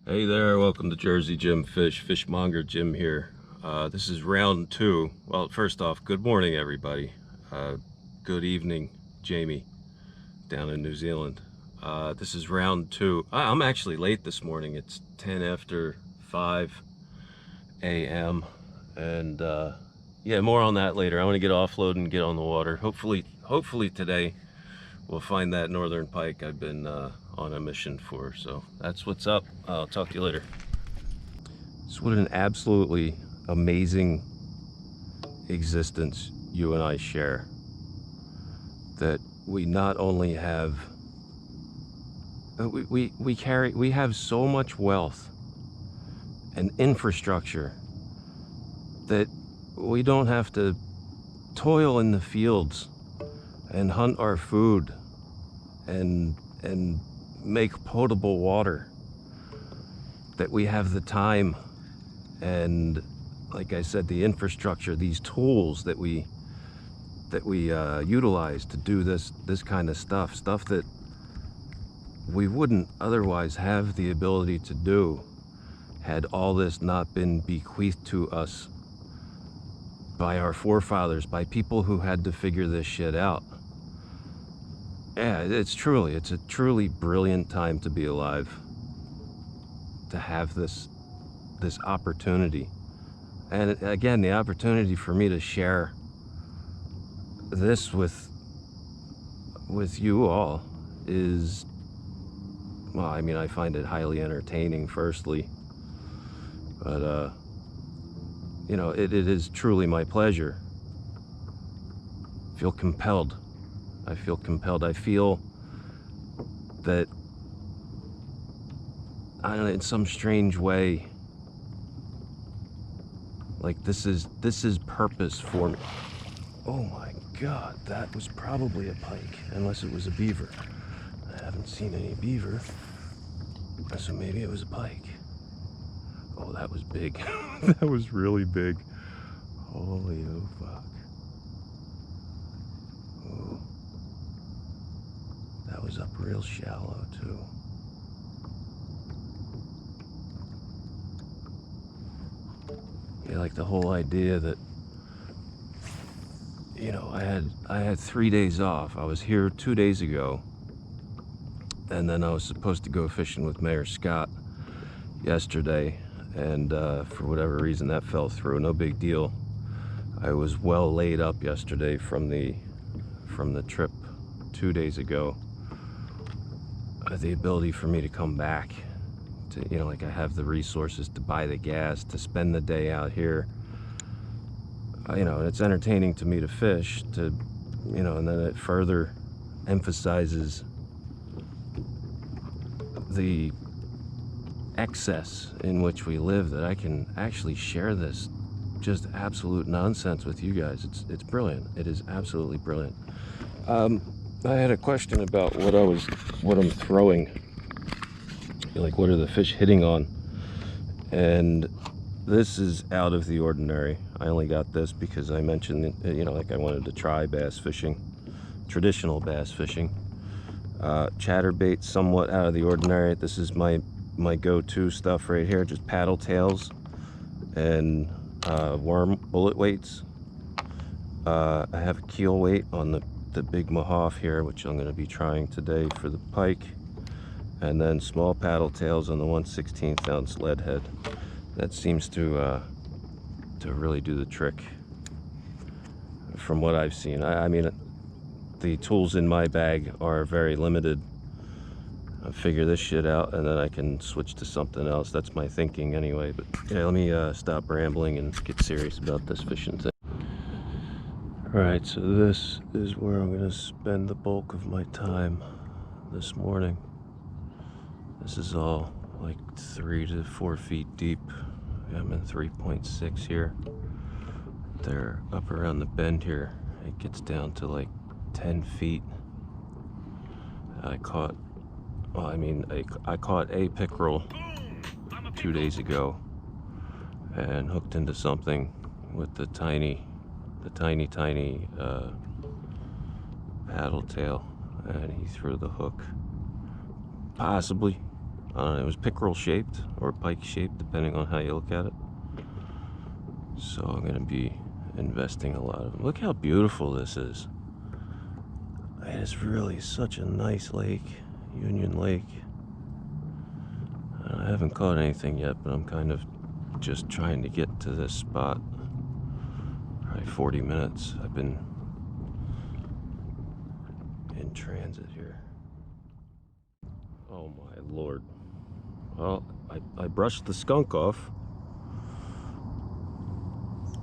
Hey there, welcome to Jersey Jim Fish, Fishmonger Jim here. This is round two. Well, first off, good morning everybody. Good evening, Jamie, down in New Zealand. This is round two. I'm actually late this morning. It's 10 after 5 a.m. And yeah, more on that later. I want to get offload and get on the water. Hopefully today we'll find that northern pike I've been on a mission for. So that's what's up. I'll talk to you later. So what an absolutely amazing existence you and I share. That we not only have, we have so much wealth and infrastructure that we don't have to toil in the fields and hunt our food and make potable water. That we have the time and, like I said, the infrastructure, these tools that we utilize to do this kind of stuff that we wouldn't otherwise have the ability to do had all this not been bequeathed to us by our forefathers, by people who had to figure this shit out. Yeah, it's a truly brilliant time to be alive, to have this opportunity. And again, the opportunity for me to share this with you all is, well, I mean, I find it highly entertaining, firstly, but you know, it is truly my pleasure. I feel compelled. I feel that, I don't know, in some strange way, like this is purpose for me. Oh my God, that was probably a pike, unless it was a beaver. I haven't seen any beaver, so maybe it was a pike. Oh, that was big. That was really big. Holy oh fuck. Oh, that was up real shallow too. Yeah, like the whole idea that, you know, I had 3 days off. I was here 2 days ago, and then I was supposed to go fishing with Mayor Scott yesterday, and for whatever reason that fell through. No big deal. I was well laid up yesterday from the trip 2 days ago. The ability for me to come back to, you know, like I have the resources to buy the gas, to spend the day out here. You know, it's entertaining to me to fish, to, you know, and then it further emphasizes the excess in which we live, that I can actually share this just absolute nonsense with you guys. It's brilliant. It is absolutely brilliant. I had a question about what I'm throwing, like what are the fish hitting on, and this is out of the ordinary. I only got this because I mentioned, you know, like I wanted to try bass fishing, traditional bass fishing. Chatterbait, somewhat out of the ordinary. This is my go-to stuff right here, just paddle tails and worm bullet weights. I have a keel weight on the big Mahoff here, which I'm going to be trying today for the pike, and then small paddle tails on the 1/16 ounce lead head. That seems to really do the trick from what I've seen. I mean, the tools in my bag are very limited. I figure this shit out and then I can switch to something else. That's my thinking anyway. But yeah, let me stop rambling and get serious about this fishing thing. Alright, so this is where I'm going to spend the bulk of my time this morning. This is all like 3 to 4 feet deep. I'm in 3.6 here. They're up around the bend here. It gets down to like 10 feet. I caught, well, I mean, I caught a pickerel 2 days ago and hooked into something with the tiny paddle tail, and he threw the hook. Possibly, I don't know, it was pickerel shaped or pike shaped, depending on how you look at it. So I'm gonna be investing a lot of them. Look how beautiful this is. It is really such a nice lake, Union Lake. I haven't caught anything yet, but I'm kind of just trying to get to this spot. Probably 40 minutes. I've been in transit here. Oh my Lord. Well, I brushed the skunk off.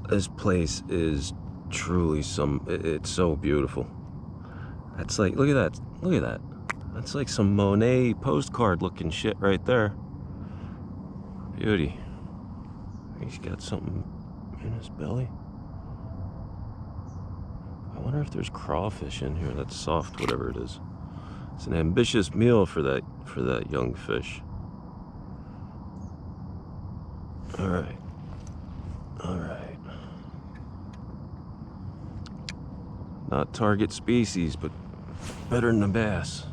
This place is truly it's so beautiful. That's like, look at that, look at that. That's like some Monet postcard looking shit right there. Beauty. He's got something in his belly. I wonder if there's crawfish in here. That's soft, whatever it is. It's an ambitious meal for that young fish. All right. All right. Not target species, but better than a bass.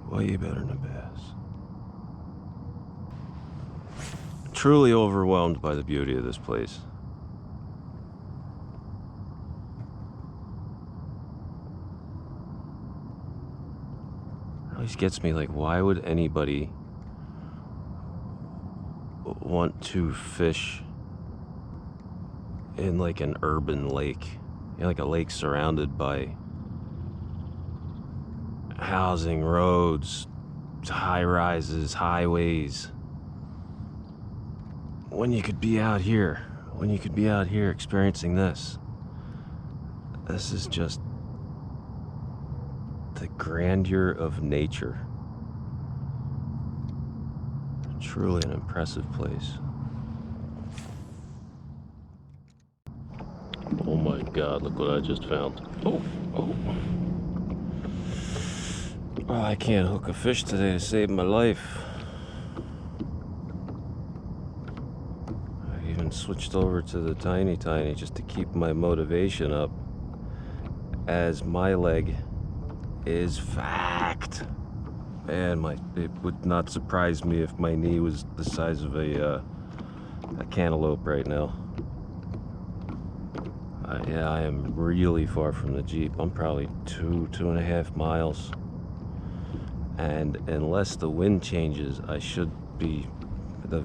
Way better than a bass. Truly overwhelmed by the beauty of this place. It always gets me, like, why would anybody want to fish in like an urban lake? You know, like a lake surrounded by housing, roads, high rises, highways. When you could be out here, experiencing this. This is just the grandeur of nature. Truly an impressive place. Oh my God, look what I just found. Oh. Oh, I can't hook a fish today to save my life. I even switched over to the tiny just to keep my motivation up, as my leg is fact. Man, it would not surprise me if my knee was the size of a cantaloupe right now. Yeah, I am really far from the Jeep. I'm probably 2.5 miles. And unless the wind changes, I should be, the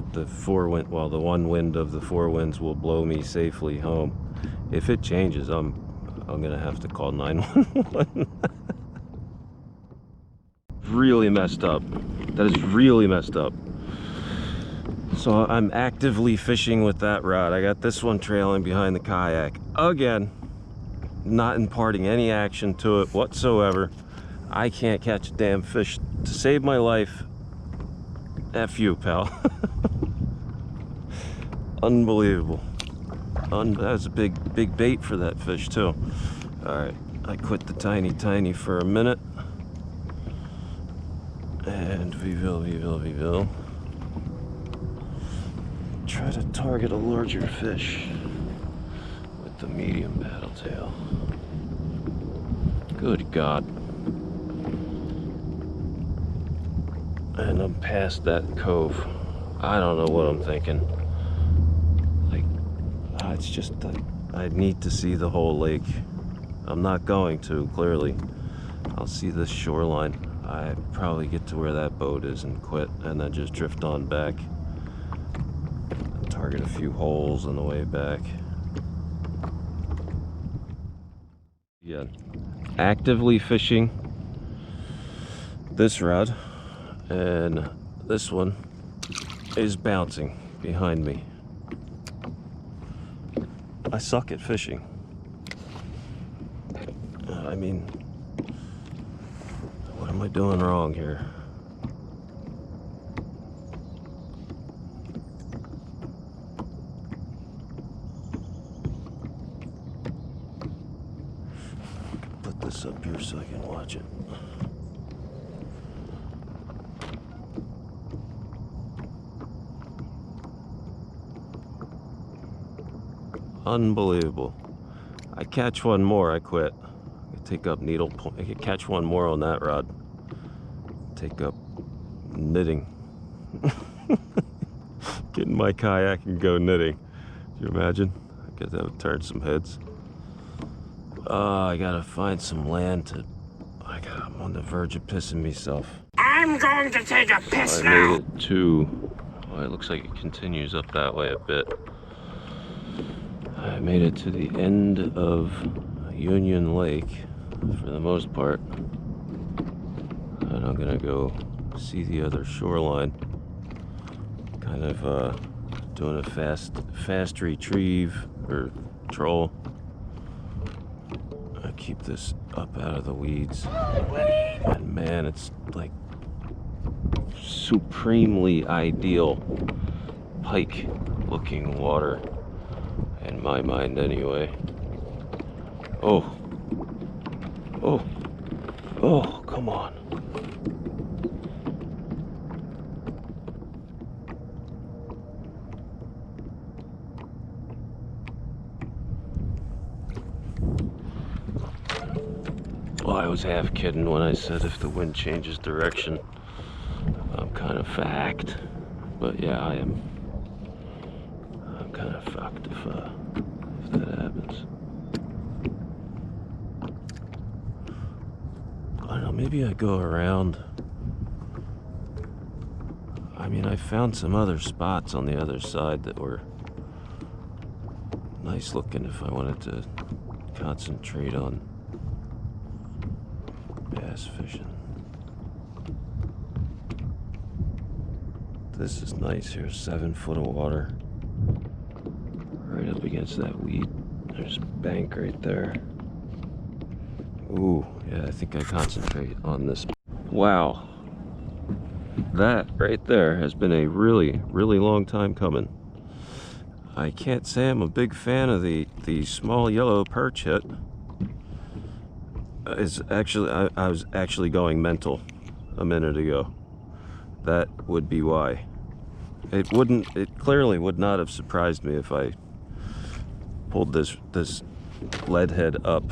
one wind of the four winds will blow me safely home. If it changes, I'm gonna have to call 911. Really messed up. That is really messed up. So I'm actively fishing with that rod. I got this one trailing behind the kayak again, not imparting any action to it whatsoever. I can't catch a damn fish to save my life. F you, pal. Unbelievable. That was a big bait for that fish too. All right, I quit the tiny for a minute. And we will try to target a larger fish with the medium paddle tail. Good God. And I'm past that cove. I don't know what I'm thinking. Like, it's just, I need to see the whole lake. I'm not going to, clearly. I'll see this shoreline. I probably get to where that boat is and quit, and then just drift on back. Target a few holes on the way back. Yeah, actively fishing this rod, and this one is bouncing behind me. I suck at fishing. I mean, what am I doing wrong here? Put this up here so I can watch it. Unbelievable. I catch one more, I quit. I take up needle point. I could catch one more on that rod. Take up knitting. Get in my kayak and go knitting. Can you imagine? I guess that would turn some heads. I gotta find some land to... I'm on the verge of pissing myself. I'm going to take a piss now. I made it to... Oh, it looks like it continues up that way a bit. I made it to the end of Union Lake for the most part. And I'm gonna go see the other shoreline. Kind of doing a fast retrieve or troll. I keep this up out of the weeds. And man, it's like supremely ideal pike looking water in my mind anyway. Oh, come on. Well, I was half kidding when I said if the wind changes direction, I'm kind of fucked. But yeah, I'm kind of fucked if that happens. I don't know, maybe I go around. I mean, I found some other spots on the other side that were nice looking if I wanted to concentrate on bass fishing. This is nice here, 7 foot of water. Right up against that weed. There's a bank right there. Ooh, yeah, I think I concentrate on this. Wow. That right there has been a really, really long time coming. I can't say I'm a big fan of the small yellow perch hit. It's actually, I was actually going mental a minute ago. That would be why. It clearly would not have surprised me if I pulled this lead head up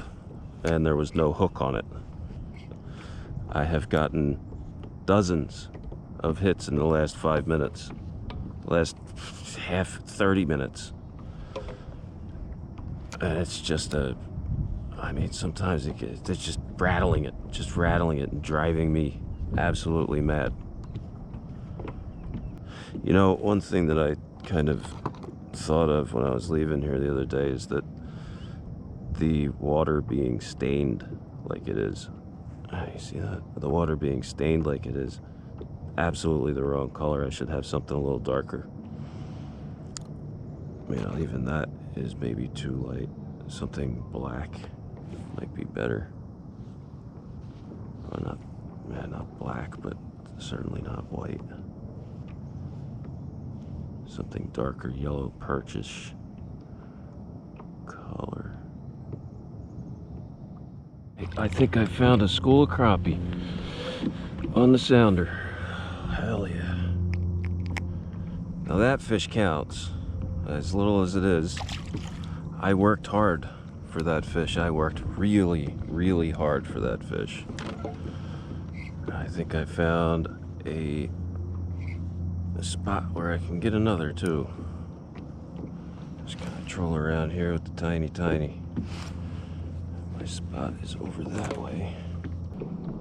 and there was no hook on it. I have gotten dozens of hits in the last 5 minutes, last 30 minutes. And it's just I mean, sometimes it's just rattling it and driving me absolutely mad. You know, one thing that I kind of thought of when I was leaving here the other day is that the water being stained like it is, you see that? The water being stained like it is absolutely the wrong color. I should have something a little darker. You know, even that is maybe too light. Something black might be better. Or not black, but certainly not white. Something darker, yellow perchish color. I think I found a school of crappie on the sounder. Hell yeah. Now that fish counts, as little as it is. I worked hard for that fish. I worked really, really hard for that fish. I think I found a spot where I can get another too. Just kind of troll around here with the tiny. My spot is over that way.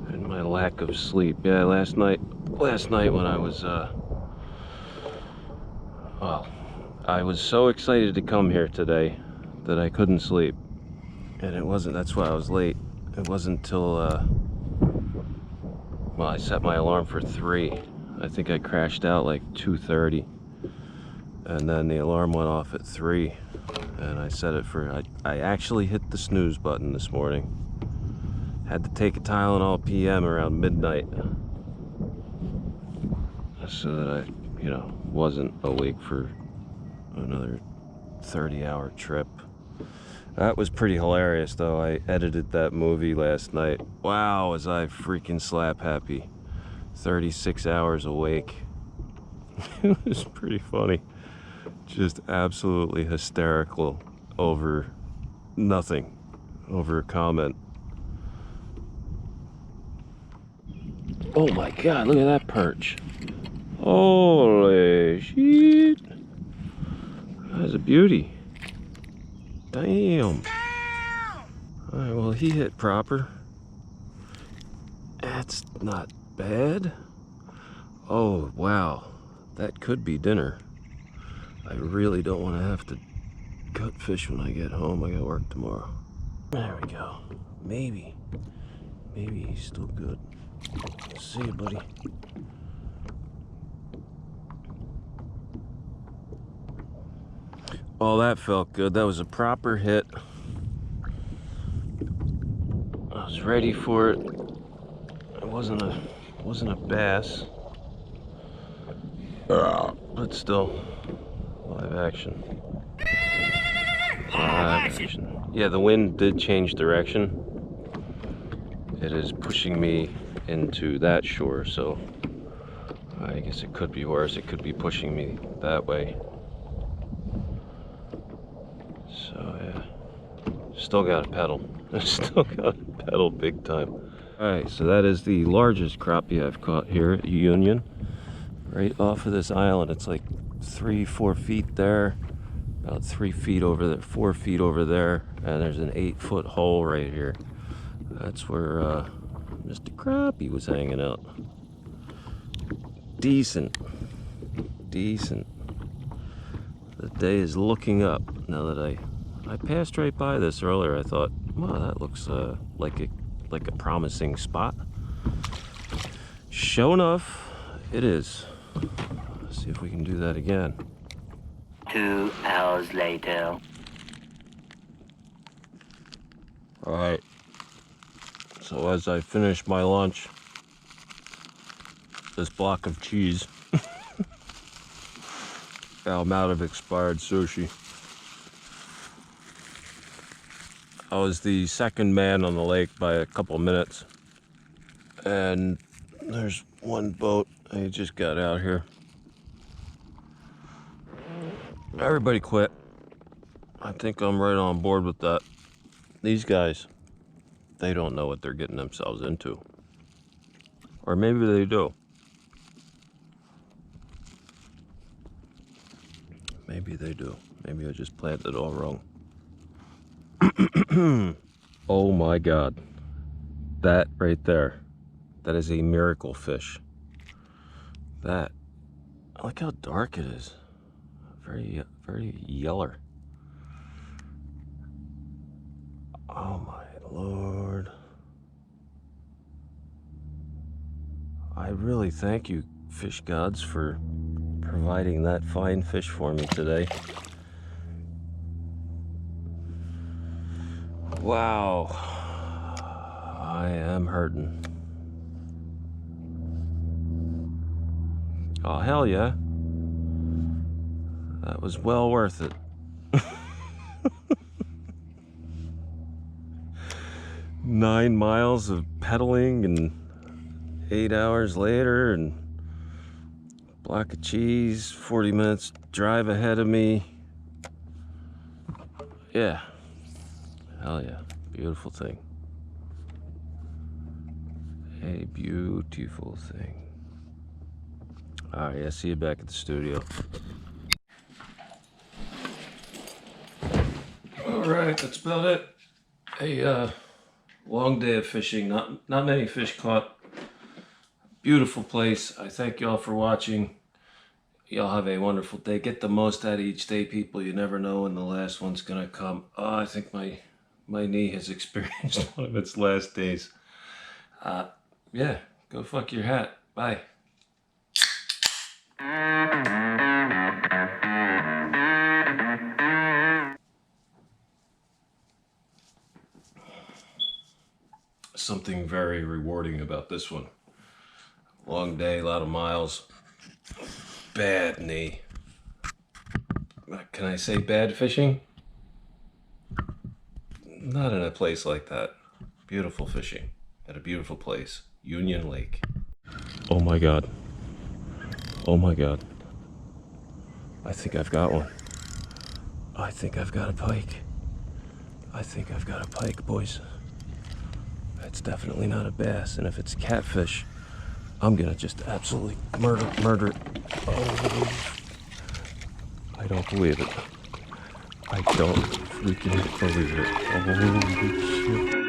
And my lack of sleep. Yeah, last night when I was well, I was so excited to come here today that I couldn't sleep. And that's why I was late. It wasn't until well, I set my alarm for 3. I think I crashed out like 2:30, and then the alarm went off at 3, and I set it for, I actually hit the snooze button this morning. Had to take a Tylenol PM around midnight so that I, you know, wasn't awake for another 30-hour trip. That was pretty hilarious though. I edited that movie last night. Wow, was I freaking slap happy. 36 hours awake. It was pretty funny. Just absolutely hysterical over nothing, over a comment. Oh my God, look at that perch. Holy shit. That's a beauty. Damn. Alright, well, he hit proper. That's not bad. Oh, wow. That could be dinner. I really don't want to have to cut fish when I get home. I got work tomorrow. There we go. Maybe he's still good. See you, buddy. Oh, that felt good. That was a proper hit. I was ready for it. It wasn't a bass, but still, live action. Live action. Yeah, the wind did change direction. It is pushing me into that shore, so I guess it could be worse. It could be pushing me that way. So yeah, still got to pedal. Still got to pedal big time. All right, so that is the largest crappie I've caught here at Union, right off of this island. It's like 3-4 feet there, about 3 feet over there, 4 feet over there, and there's an 8-foot hole right here. That's where Mr. Crappie was hanging out. Decent. The day is looking up. Now that I passed right by this earlier, I thought, wow, that looks like a promising spot. Sure enough, it is. Let's see if we can do that again. 2 hours later. All right. So as I finish my lunch, this block of cheese, I'm out of expired sushi. I was the second man on the lake by a couple minutes, and there's one boat. I just got out here. Everybody quit. I think I'm right on board with that. These guys, they don't know what they're getting themselves into. Or maybe they do. Maybe they do. Maybe I just planted it all wrong. Oh my God. That right there. That is a miracle fish. That. Look how dark it is. Very yeller. Oh my Lord. I really thank you, fish gods, for providing that fine fish for me today. Wow. I am hurting. Oh, hell yeah. That was well worth it. 9 miles of pedaling and 8 hours later, and block of cheese, 40 minutes drive ahead of me. Yeah. Hell yeah. Beautiful thing. A beautiful thing. All right, yeah, see you back at the studio. All right, that's about it. A long day of fishing. Not many fish caught. Beautiful place. I thank y'all for watching. Y'all have a wonderful day. Get the most out of each day, people. You never know when the last one's gonna come. Oh, I think my knee has experienced one of its last days. Yeah, go fuck your hat. Bye. Something very rewarding about this one. Long day, a lot of miles. Bad knee. Can I say bad fishing? Not in a place like that. Beautiful fishing at a beautiful place. Union Lake. Oh my God. Oh my God. I think I've got one. I think I've got a pike. I think I've got a pike, boys. It's definitely not a bass, and if it's catfish, I'm gonna just absolutely murder it. Oh, I don't believe it. I don't freaking believe it. Holy shit.